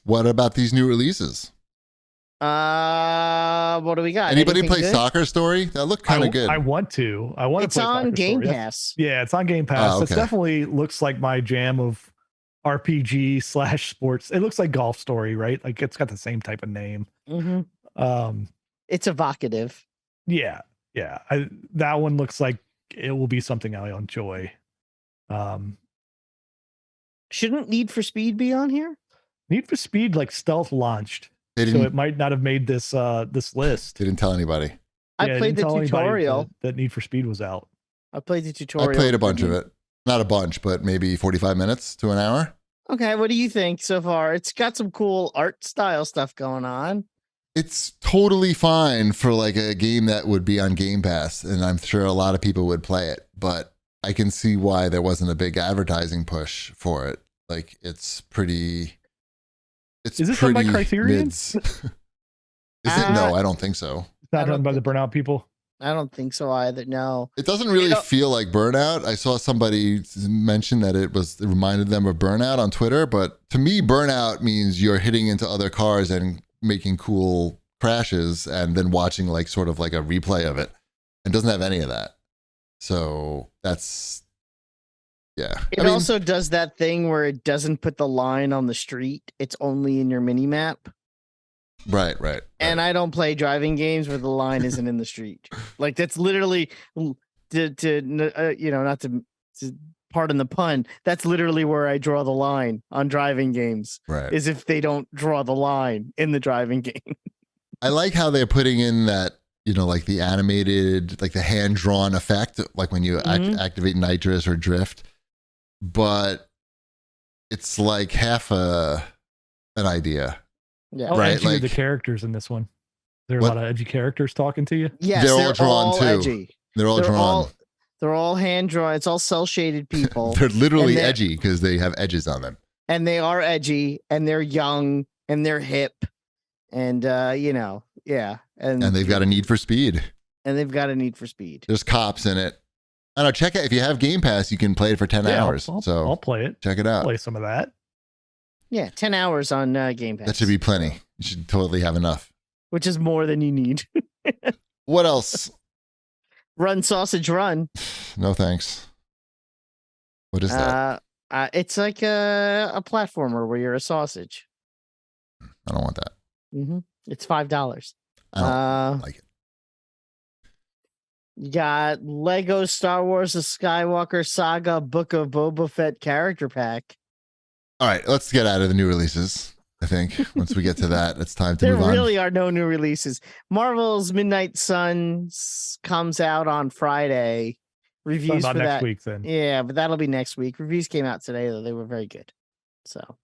What about these new releases? What do we got? Anybody Anything play good? Soccer Story? That looked kind of good. I want to. I want to It's play on Soccer Game Story. Pass. Yeah, it's on Game Pass. Oh, That's okay. definitely looks like my jam of RPG/sports. It looks like Golf Story, right? Like it's got the same type of name. Mm-hmm. It's evocative. Yeah. That one looks like it will be something I'll enjoy. Shouldn't Need for Speed be on here? Need for Speed like stealth launched, They so didn't, it might not have made this this list. they didn't tell anybody. I Yeah, played didn't the tell anybody tutorial. that Need for Speed was out. I played the tutorial. I played a bunch of it. Not a bunch, but maybe 45 minutes to an hour. Okay, what do you think so far? It's got some cool art style stuff going on. It's totally fine for like a game that would be on Game Pass, and I'm sure a lot of people would play it, but I can see why there wasn't a big advertising push for it. Like it's pretty. Is this done by Criterion? Is it? No, I don't think so. It's not done by the Burnout people. I don't think so either. No. It doesn't really feel like Burnout. I saw somebody mention that it reminded them of Burnout on Twitter, but to me, Burnout means you're hitting into other cars and making cool crashes and then watching like sort of like a replay of it. It doesn't have any of that. So that's, yeah. It also does that thing where it doesn't put the line on the street. It's only in your mini map. Right. And I don't play driving games where the line isn't in the street. Like that's literally not to pardon the pun. That's literally where I draw the line on driving games. Right. Is if they don't draw the line in the driving game. I like how they're putting in that, like the animated, like the hand drawn effect, like when you activate nitrous or drift, but it's like half an idea. Yeah. How right. edgy are the characters in this one? There are a lot of edgy characters talking to you. Yes, they're all drawn too. Edgy. They're all drawn. They're all hand drawn. It's all cell shaded people. They're literally edgy because they have edges on them. And they are edgy, and they're young, and they're hip, and yeah. And they've got a need for speed. There's cops in it. I don't know. Check it. If you have Game Pass, you can play it for 10 hours. I'll play it. Check it out. Play some of that. Yeah, 10 hours on Game Pass. That should be plenty. You should totally have enough. Which is more than you need. What else? Run Sausage Run. No thanks. What is that? It's like a platformer where you're a sausage. I don't want that. Mm-hmm. It's $5. I don't like it. You got Lego Star Wars: The Skywalker Saga Book of Boba Fett character pack. All right, let's get out of the new releases. I think once we get to that, it's time to move on. There really are no new releases. Marvel's Midnight Suns comes out on Friday. Reviews for that next week then. Yeah, but that'll be next week. Reviews came out today though. They were very good. So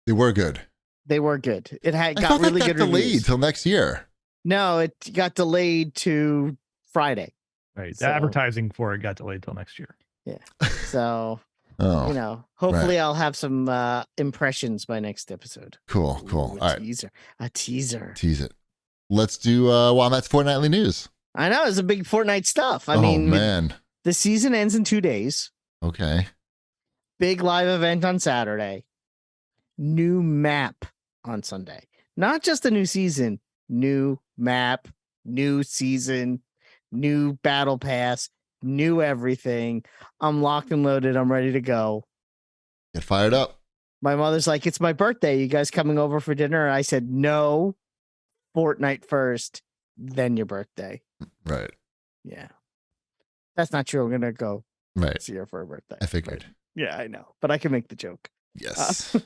they were good. It got really good delayed reviews. till next year. No, it got delayed to Friday. Right. The advertising for it got delayed till next year. Yeah. So right. hopefully I'll have some impressions by next episode. Cool. All right. A teaser. Tease it. Let's do Womat's Fortnightly News. I know it's a big Fortnite stuff. I mean, man. The season ends in 2 days. Okay. Big live event on Saturday. New map on Sunday. Not just a new season, new map, new season, new battle pass, new everything. I'm locked and loaded. I'm ready to go. Get fired up. My mother's like, it's my birthday. You guys coming over for dinner? I said, no, Fortnite first, then your birthday. Right. Yeah. That's not true. I'm going to go see her for her birthday. I figured. But, yeah, I know. But I can make the joke. Yes.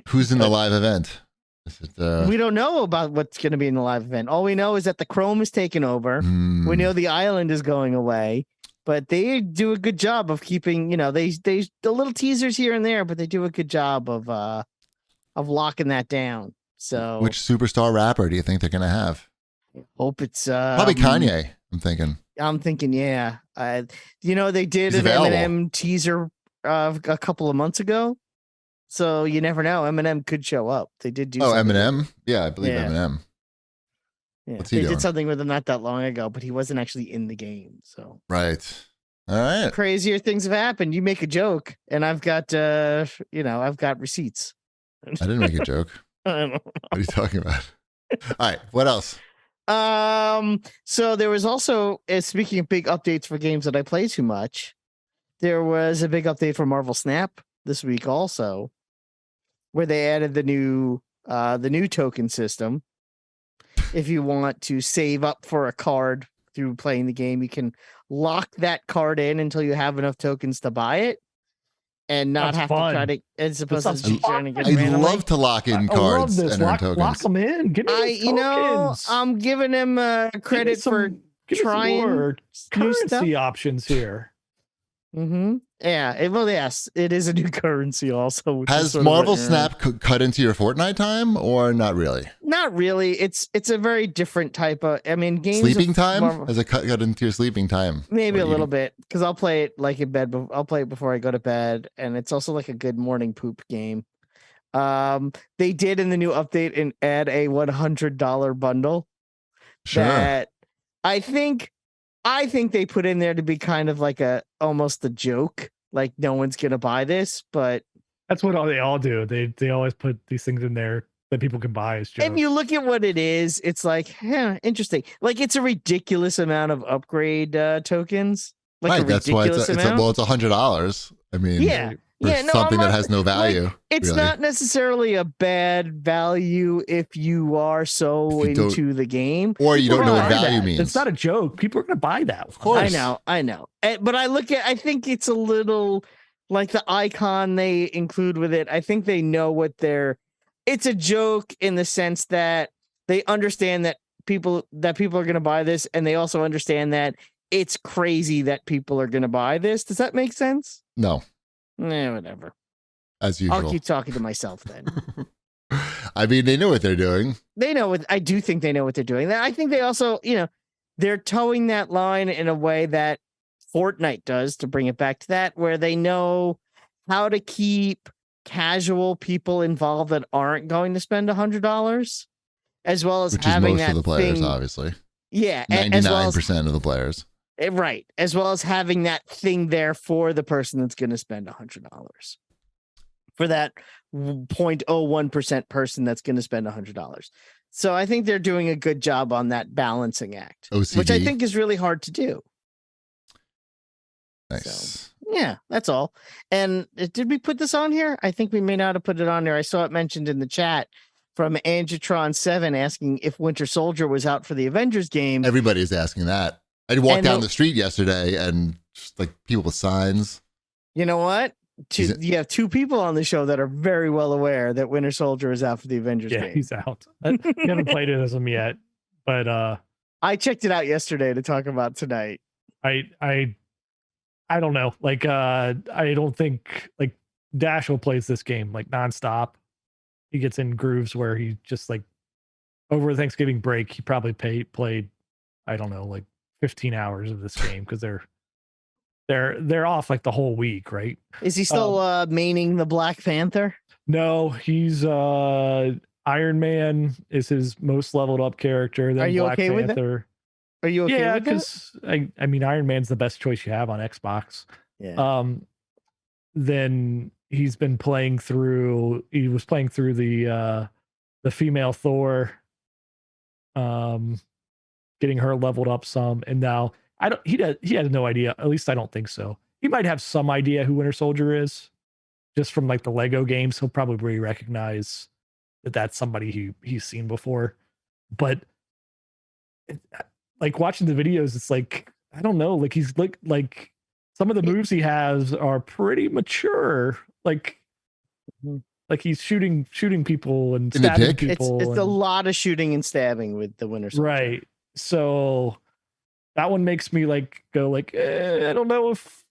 Who's in the live event? Is it, we don't know about what's going to be in the live event. All we know is that the Chrome is taken over. We know the island is going away. But they do a good job of keeping, they the little teasers here and there, but they do a good job of locking that down. So, which superstar rapper do you think they're gonna have? I hope it's probably Kanye. I'm thinking, yeah. They did He's an available. Eminem teaser a couple of months ago, so you never know. Eminem could show up. They did do. Eminem. Yeah, I believe Eminem. Yeah, What's he doing? did something with him not that long ago, but he wasn't actually in the game. So right. All right. Crazier things have happened. You make a joke, and I've got I've got receipts. I didn't make a joke. I don't know. What are you talking about? All right, what else? So there was also, speaking of big updates for games that I play too much, there was a big update for Marvel Snap this week also, where they added the new token system. If you want to save up for a card through playing the game, you can lock that card in until you have enough tokens to buy it, and not That's have fun. to try to. It's supposed to sounds be trying to get I'd randomly. love to lock in I love cards this. and earn Lock tokens. them in. Give me those tokens. I'm giving him credit for Give me some trying more new stuff. currency options here. Mm-hmm. Yeah. Well, yes, it is a new currency also. Which is Has sort of Marvel what- Snap cut into your Fortnite time or not really? Not really. It's a very different type of. I mean, games. Sleeping of time? Marvel- Has it cut into your sleeping time? Maybe Or a you- little bit, because I'll play it like in bed. I'll play it before I go to bed, and it's also like a good morning poop game. They did in the new update and add a $100 bundle Sure. that I think they put in there to be kind of like almost a joke. Like no one's gonna buy this, but That's what they all do. They always put these things in there that people can buy as jokes. if you look at what it is, it's like, interesting. Like it's a ridiculous amount of upgrade tokens. Like Right, a that's why ridiculous it's amount. it's $100. I mean, Yeah. for Yeah, no, something I'm that not- has no value. It's really. not necessarily a bad value if you are so If you don't- into the game. Or you don't know what Buy value that. means. It's not a joke. People are going to buy that. Of course. I know. But I think it's a little like the icon they include with it. I think they know what it's a joke in the sense that they understand that people are going to buy this, and they also understand that it's crazy that people are going to buy this. Does that make sense? No, Whatever. as usual. I'll keep talking to myself then. I mean, they know what they're doing. They know what I do think they know what they're doing. I think they also, they're towing that line in a way that Fortnite does, to bring it back to that, where they know how to keep casual people involved that aren't going to spend $100, as well as Which is having most that of the players, thing. obviously. Yeah, 99% as well as, of the players. right, as well as having that thing there for the person that's going to spend $100. For that 0.01% person that's going to spend $100. So I think they're doing a good job on that balancing act, OCD. which I think is really hard to do. Nice. Yeah, that's all. And did we put this on here? I think we may not have put it on there. I saw it mentioned in the chat from Angetron7 asking if Winter Soldier was out for the Avengers game. Everybody's asking that. I walked And down the street yesterday and just like people with signs. You know what? You have two people on the show that are very well aware that Winter Soldier is out for the Avengers Yeah, game. he's out. I haven't played it as him yet, but I checked it out yesterday to talk about tonight. I don't know. Like I don't think like Dashel plays this game like nonstop. He gets in grooves where he just like over Thanksgiving break, he probably played I don't know, like 15 hours of this game because they're off like the whole week, right? Is he still maining the Black Panther? No, he's Iron Man is his most leveled up character. Then Are you Black okay with it? Panther. Are you okay Yeah, with that? because I mean Iron Man's the best choice you have on Xbox. Yeah. Then he's been playing through. He was playing through the female Thor, getting her leveled up some, and now I don't. He has no idea. At least I don't think so. He might have some idea who Winter Soldier is, just from like the Lego games. He'll probably recognize that that's somebody he's seen before, but. Like watching the videos, it's like I don't know. Like he's like some of the moves he has are pretty mature. Like he's shooting people and In the stabbing dick? people. It's a and- lot of shooting and stabbing with the Winter Soldier. right. So that one makes me like go like I don't know if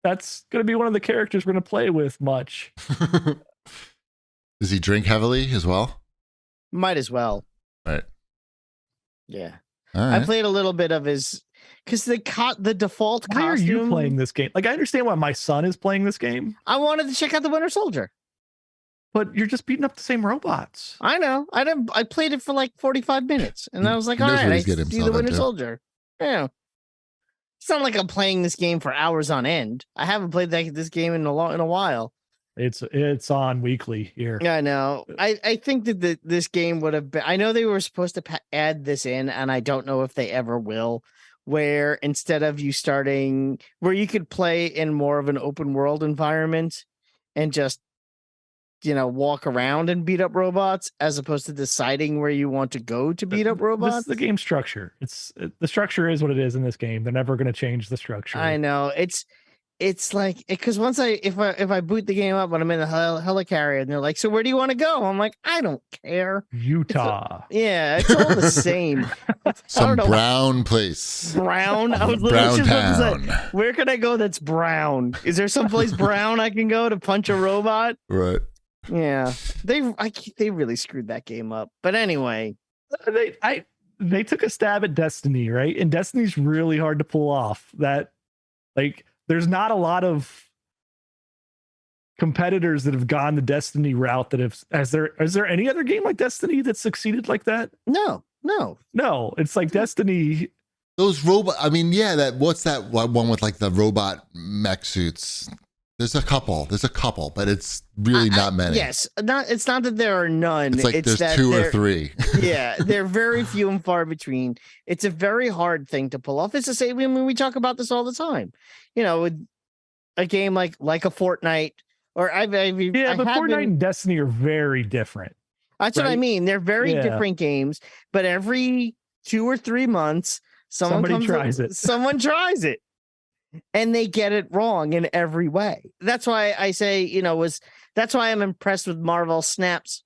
that's gonna be one of the characters we're gonna play with much. Does he drink heavily as well? Might as well. Right. Yeah. All I right. played a little bit of his because the default Why are costume. you playing this game? Like I understand why my son is playing this game, I wanted to check out the Winter Soldier. but you're just beating up the same robots. I know. I played it for like 45 minutes, and I was like, He all knows right, what I he's getting see the himself Winter into. Soldier. Yeah. It's not like I'm playing this game for hours on end. I haven't played this game in a while. It's on weekly here. I know. I think that this game would have been. I know they were supposed to add this in, and I don't know if they ever will. Where instead of you starting, where you could play in more of an open world environment, and just walk around and beat up robots, as opposed to deciding where you want to go to beat up robots. This is the game structure. The structure is what it is in this game. They're never going to change the structure. I know it's like, because once if I boot the game up when I'm in the helicarrier and they're like, so where do you want to go? I'm like, I don't care. Utah. It's all the same. Some brown place. Brown. I was literally just about to say, where can I go that's brown? Is there someplace brown I can go to punch a robot? Right. Yeah. They really screwed that game up. But anyway, they took a stab at Destiny, right? And Destiny's really hard to pull off. That, like, there's not a lot of competitors that have gone the Destiny route that have. Is there any other game like Destiny that succeeded like that? No. It's like Destiny. Those robot. I mean, yeah. What's that one with like the robot mech suits? There's a couple, but it's really not many. Yes, it's not that there are none. It's like there's two or three. Yeah, they're very few and far between. It's a very hard thing to pull off. It's the same. I mean, we talk about this all the time. With a game like a Fortnite, or Fortnite and Destiny are very different. That's what I mean. They're very different games, but every 2 or 3 months, someone tries it. And they get it wrong in every way. That's why I say, that's why I'm impressed with Marvel Snap's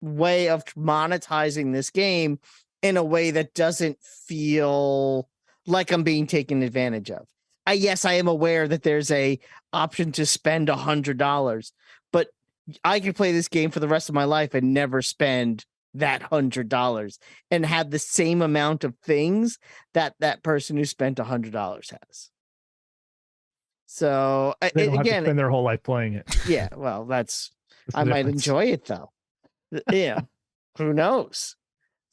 way of monetizing this game in a way that doesn't feel like I'm being taken advantage of. Yes, I am aware that there's a option to spend $100, but I could play this game for the rest of my life and never spend that $100 and have the same amount of things that person who spent $100 has. So they don't have to spend their whole life playing it. Yeah, well, I might enjoy it though. Yeah, who knows?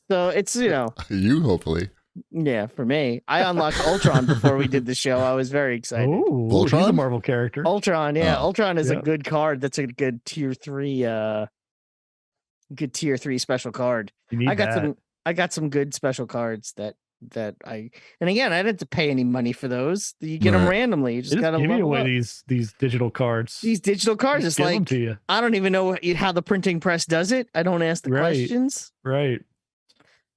So it's you hopefully. Yeah, for me, I unlocked Ultron before we did the show. I was very excited. Oh, Ultron, he's a Marvel character. Ultron, yeah, Ultron is a good card. That's a good tier 3. Good tier 3 special card. I got some good special cards that and again, I didn't have to pay any money for those. You get them randomly. You just got to give away these digital cards. These digital cards, it's like, to you. I don't even know how the printing press does it. I don't ask the questions. Right.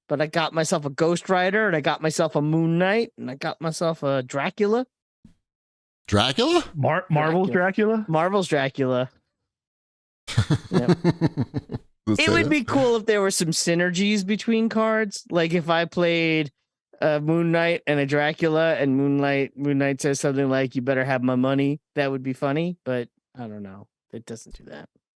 But I got myself a Ghost Rider, and I got myself a Moon Knight, and I got myself a Dracula. Dracula? Marvel's Dracula? Marvel's Dracula. Yep. It would be cool if there were some synergies between cards. Like if I played a Moon Knight and a Dracula, and Moon Knight says something like, "You better have my money." That would be funny, but I don't know. It doesn't do that.